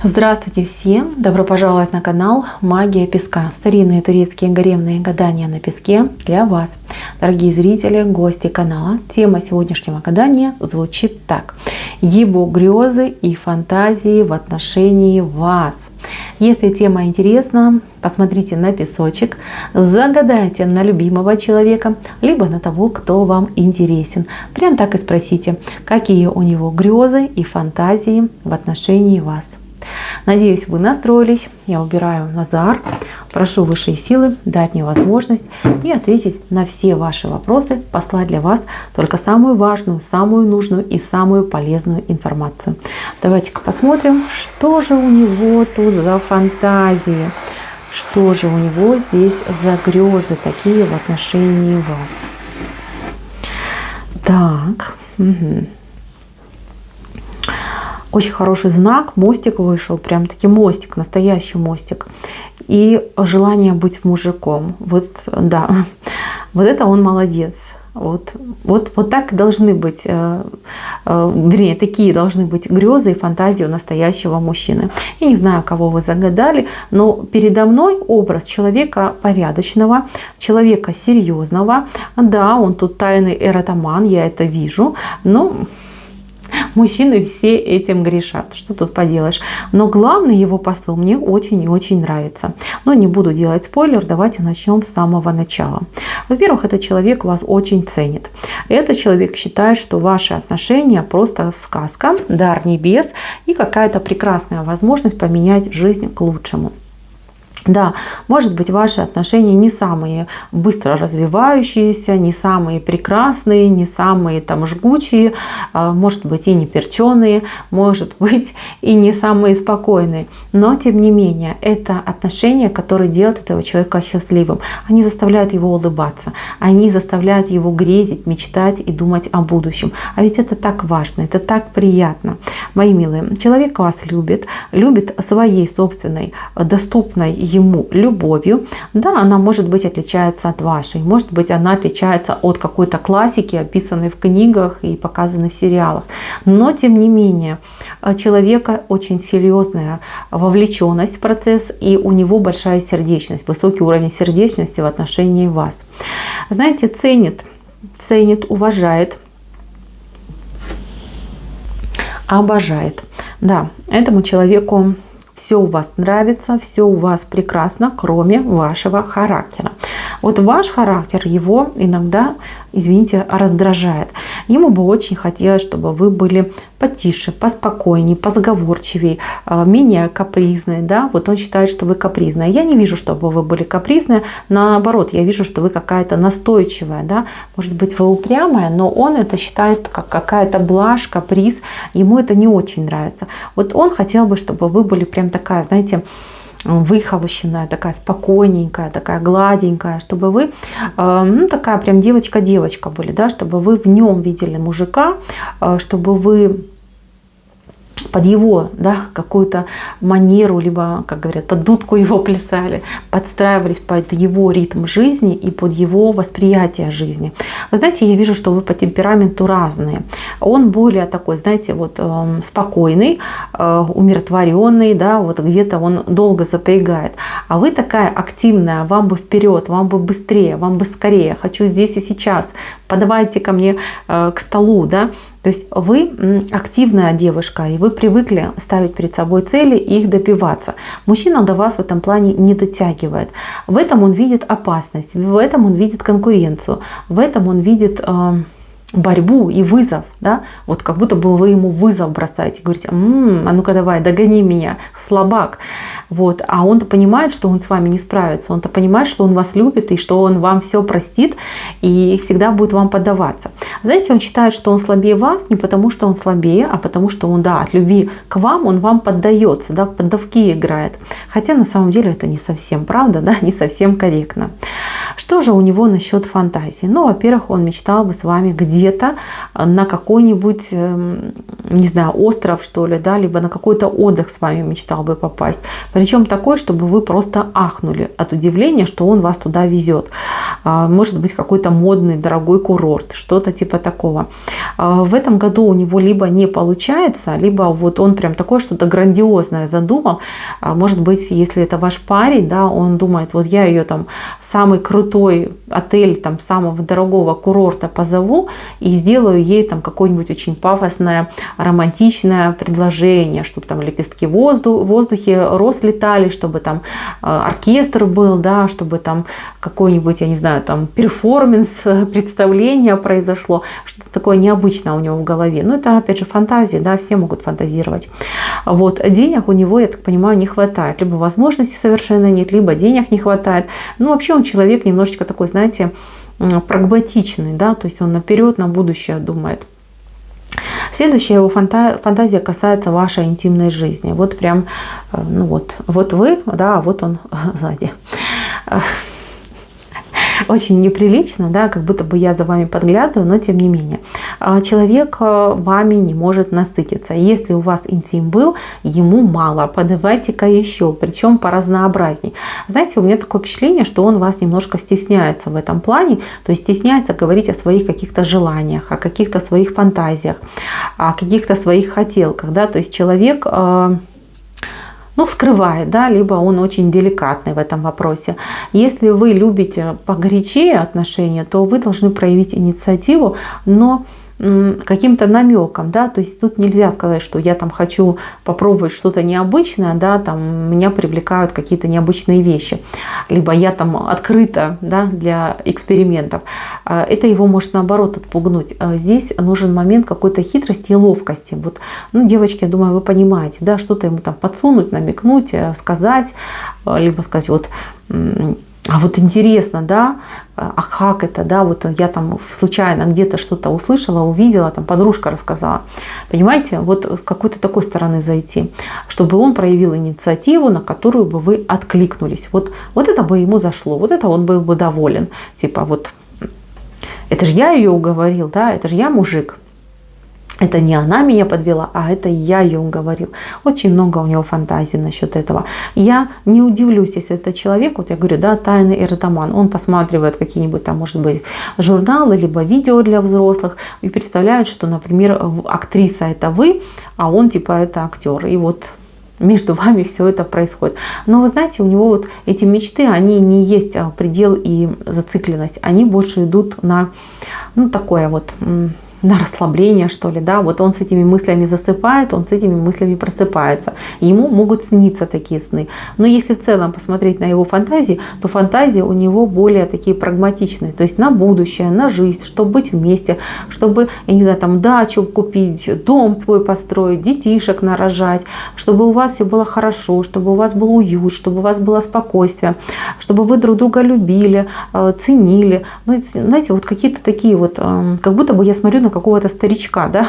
Здравствуйте всем! Добро пожаловать на канал Магия Песка. Старинные турецкие гаремные гадания на песке для вас. Дорогие зрители, гости канала, тема сегодняшнего гадания звучит так. Его грезы и фантазии в отношении вас. Если тема интересна, посмотрите на песочек, загадайте на любимого человека, либо на того, кто вам интересен. Прям так и спросите, какие у него грезы и фантазии в отношении вас. Надеюсь, вы настроились. Я убираю Назар. Прошу высшие силы дать мне возможность и ответить на все ваши вопросы, послать для вас только самую важную, самую нужную и самую полезную информацию. Давайте-ка посмотрим, что же у него тут за фантазии, что же у него здесь за грезы такие в отношении вас. Так. Очень хороший знак, мостик вышел, прям таки мостик, настоящий мостик. И желание быть мужиком. Вот, да, вот это он молодец. Вот так должны быть, вернее, такие должны быть грезы и фантазии у настоящего мужчины. Я не знаю, кого вы загадали, но передо мной образ человека порядочного, человека серьезного. Да, он тут тайный эротоман, я это вижу, но... Мужчины все этим грешат. Что тут поделаешь? Но главный его посыл мне очень и очень нравится. Но не буду делать спойлер. Давайте начнем с самого начала. Во-первых, этот человек вас очень ценит. Этот человек считает, что ваши отношения просто сказка, дар небес и какая-то прекрасная возможность поменять жизнь к лучшему. Да, может быть, ваши отношения не самые быстро развивающиеся, не самые прекрасные, не самые там жгучие, может быть, и не перченые, может быть, и не самые спокойные. Но, тем не менее, это отношения, которые делают этого человека счастливым. Они заставляют его улыбаться, они заставляют его грезить, мечтать и думать о будущем. А ведь это так важно, это так приятно. Мои милые, человек вас любит своей собственной, доступной ему любовью. Да, она, может быть, отличается от вашей. Может быть, она отличается от какой-то классики, описанной в книгах и показанной в сериалах. Но, тем не менее, человека очень серьезная вовлеченность в процесс, и у него большая сердечность, высокий уровень сердечности в отношении вас. Знаете, ценит, уважает, обожает. Да, этому человеку все у вас нравится, все у вас прекрасно, кроме вашего характера. Вот ваш характер его иногда, извините, раздражает. Ему бы очень хотелось, чтобы вы были потише, поспокойнее, позговорчивее, менее капризные. Да? Вот он считает, что вы капризная. Я не вижу, чтобы вы были капризные. Наоборот, я вижу, что вы какая-то настойчивая. Да? Может быть, вы упрямая, но он это считает как какая-то блажь, каприз. Ну, это не очень нравится. Вот он хотел бы, чтобы вы были прям такая, знаете, выхолощенная, такая спокойненькая, такая гладенькая, чтобы вы, такая прям девочка-девочка были, да, чтобы вы в нем видели мужика, чтобы вы под его, да, какую-то манеру, либо, как говорят, под дудку его плясали, подстраивались под его ритм жизни и под его восприятие жизни. Вы знаете, я вижу, что вы по темпераменту разные. Он более такой, знаете, вот спокойный, умиротворенный, да, вот где-то он долго запрягает. А вы такая активная, вам бы вперед, вам бы быстрее, вам бы скорее, хочу здесь и сейчас, подавайте ко мне к столу, да. То есть вы активная девушка, и вы привыкли ставить перед собой цели и их добиваться. Мужчина до вас в этом плане не дотягивает. В этом он видит опасность, в этом он видит конкуренцию, в этом он видит борьбу и вызов, да, вот как будто бы вы ему вызов бросаете, говорите, а ну-ка давай, догони меня, слабак, вот, а он-то понимает, что он с вами не справится, он-то понимает, что он вас любит и что он вам все простит и всегда будет вам поддаваться. Знаете, он считает, что он слабее вас не потому, что он слабее, а потому, что он, да, от любви к вам, он вам поддается, да, в поддавки играет, хотя на самом деле это не совсем правда, да, не совсем корректно. Что же у него насчет фантазии? Ну, во-первых, он мечтал бы с вами где-то на какой-нибудь, не знаю, остров, что ли, да, либо на какой-то отдых с вами мечтал бы попасть. Причем такой, чтобы вы просто ахнули от удивления, что он вас туда везет. Может быть, какой-то модный, дорогой курорт, что-то типа такого. В этом году у него либо не получается, либо вот он прям такое что-то грандиозное задумал. Может быть, если это ваш парень, да, он думает, вот я ее там в самый крутой отель там самого дорогого курорта позову и сделаю ей там какое-нибудь очень пафосное, романтичное предложение, чтобы там лепестки в воздухе летали, чтобы там оркестр был, да, чтобы там какой-нибудь, я не знаю, там перформанс, представление произошло, что-то такое необычное у него в голове. Но это, опять же, фантазия, да, все могут фантазировать. Вот. Денег у него, я так понимаю, не хватает. Либо возможностей совершенно нет, либо денег не хватает. Ну, вообще он человек немножечко такой, знаете, прагматичный, да, то есть он наперед, на будущее думает. Следующая его фантазия касается вашей интимной жизни. Вот прям, ну вот вы, да, а вот он сзади. Очень неприлично, да, как будто бы я за вами подглядываю, но тем не менее. Человек вами не может насытиться. Если у вас интим был, ему мало, подавайте-ка еще, причем поразнообразней. Знаете, у меня такое впечатление, что он вас немножко стесняется в этом плане, то есть стесняется говорить о своих каких-то желаниях, о каких-то своих фантазиях, о каких-то своих хотелках, да, то есть человек... ну, скрывает, да, либо он очень деликатный в этом вопросе. Если вы любите погорячее отношения, то вы должны проявить инициативу, но каким-то намеком, да, то есть тут нельзя сказать, что я там хочу попробовать что-то необычное, да, там меня привлекают какие-то необычные вещи, либо я там открыта, да, для экспериментов. Это его может наоборот отпугнуть. Здесь нужен момент какой-то хитрости и ловкости. Вот, ну, девочки, я думаю, вы понимаете, да, что-то ему там подсунуть, намекнуть, сказать, либо сказать, вот, а вот интересно, да, а как это, да, вот я там случайно где-то что-то услышала, увидела, там подружка рассказала. Понимаете, вот с какой-то такой стороны зайти, чтобы он проявил инициативу, на которую бы вы откликнулись. Вот это бы ему зашло, вот это он был бы доволен. Типа вот, это же я ее уговорил, да, это же я мужик. Это не она меня подвела, а это я ее уговорил. Очень много у него фантазий насчет этого. Я не удивлюсь, если это человек, вот я говорю, да, тайный эротоман, он посматривает какие-нибудь там, может быть, журналы, либо видео для взрослых и представляет, что, например, актриса это вы, а он типа это актер. И вот между вами все это происходит. Но вы знаете, у него вот эти мечты, они не есть предел и зацикленность. Они больше идут на, ну, такое вот... на расслабление, что ли, да, вот он с этими мыслями засыпает, он с этими мыслями просыпается. Ему могут сниться такие сны. Но если в целом посмотреть на его фантазии, то фантазии у него более такие прагматичные, то есть на будущее, на жизнь, чтобы быть вместе, чтобы, я не знаю, там дачу купить, дом свой построить, детишек нарожать, чтобы у вас все было хорошо, чтобы у вас был уют, чтобы у вас было спокойствие, чтобы вы друг друга любили, ценили. Ну, знаете, вот какие-то такие вот, как будто бы я смотрю на какого-то старичка, да,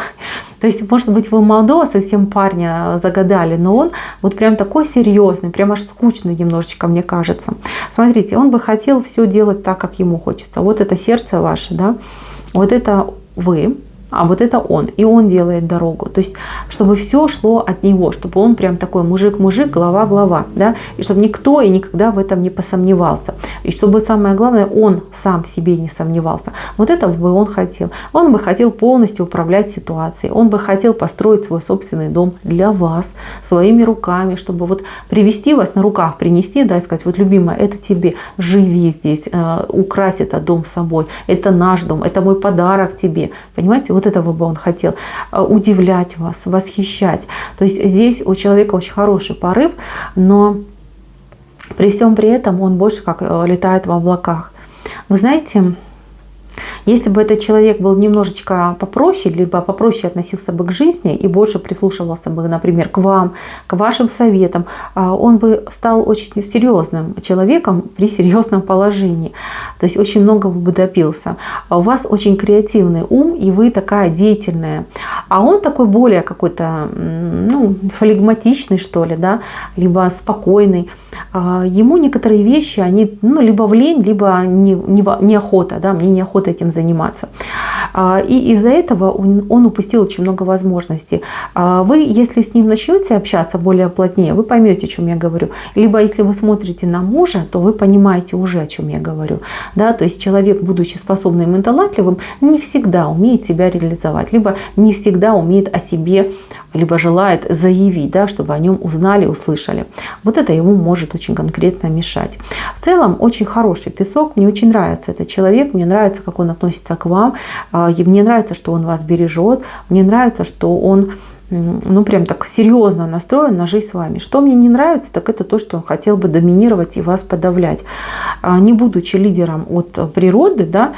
то есть, может быть, вы молодого совсем парня загадали, но он вот прям такой серьезный, прям аж скучный немножечко, мне кажется. Смотрите, он бы хотел все делать так, как ему хочется. Вот это сердце ваше, да, вот это вы, а вот это он. И он делает дорогу. То есть, чтобы все шло от него, чтобы он прям такой мужик-мужик, глава-глава, да, и чтобы никто и никогда в этом не посомневался. И чтобы, самое главное, он сам в себе не сомневался. Вот этого бы он хотел. Он бы хотел полностью управлять ситуацией. Он бы хотел построить свой собственный дом для вас, своими руками, чтобы вот привести вас на руках, принести, да, и сказать, вот, любимая, это тебе, живи здесь, укрась этот дом собой, это наш дом, это мой подарок тебе. Понимаете, вот этого бы он хотел. Удивлять вас, восхищать. То есть здесь у человека очень хороший порыв, но при всем при этом он больше как летает в облаках. Вы знаете, если бы этот человек был немножечко попроще, либо попроще относился бы к жизни и больше прислушивался бы, например, к вам, к вашим советам, он бы стал очень серьезным человеком при серьезном положении. То есть очень многого бы добился. У вас очень креативный ум, и вы такая деятельная. А он такой более какой-то, ну, флегматичный, что ли, да, либо спокойный. Ему некоторые вещи, они, ну, либо в лень, либо неохота, да, мне неохота этим заниматься. И из-за этого он упустил очень много возможностей. Вы, если с ним начнете общаться более плотнее, вы поймете, о чем я говорю. Либо если вы смотрите на мужа, то вы понимаете уже, о чем я говорю. Да? То есть человек, будучи способным и талантливым, не всегда умеет себя реализовать, либо не всегда умеет о себе, либо желает заявить, да, чтобы о нем узнали, услышали. Вот это ему может очень конкретно мешать. В целом, очень хороший песок. Мне очень нравится этот человек. Мне нравится, как он относится к вам. Мне нравится, что он вас бережет. Мне нравится, что он прям так серьезно настроен на жизнь с вами. Что мне не нравится, так это то, что он хотел бы доминировать и вас подавлять. Не будучи лидером от природы, да,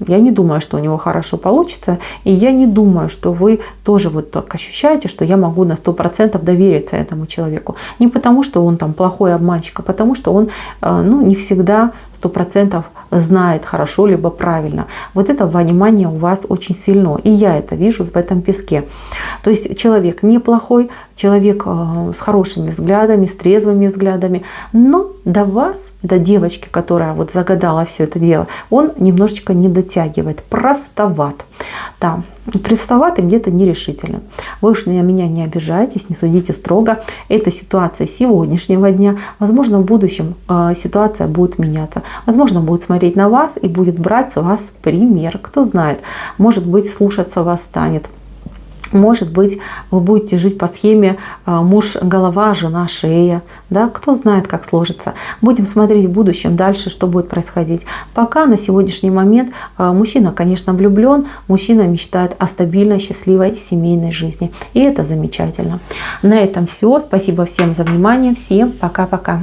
я не думаю, что у него хорошо получится. И я не думаю, что вы тоже вот так ощущаете, что я могу на 100% довериться этому человеку. Не потому, что он там плохой обманщик, а потому, что он не всегда 100% знает хорошо либо правильно. Вот это понимание у вас очень сильно. И я это вижу в этом песке. То есть человек неплохой, человек с хорошими взглядами, с трезвыми взглядами. Но до вас, до девочки, которая вот загадала все это дело, он немножечко не дотягивает. Простоват. Да, простоват и где-то нерешителен. Вы уж на меня не обижайтесь, не судите строго. Это ситуация сегодняшнего дня. Возможно, в будущем ситуация будет меняться. Возможно, будет смотреть на вас и будет брать с вас пример. Кто знает, может быть, слушаться вас станет. Может быть, вы будете жить по схеме муж – голова, жена – шея. Да? Кто знает, как сложится. Будем смотреть в будущем дальше, что будет происходить. Пока на сегодняшний момент мужчина, конечно, влюблен. Мужчина мечтает о стабильной, счастливой семейной жизни. И это замечательно. На этом все. Спасибо всем за внимание. Всем пока-пока.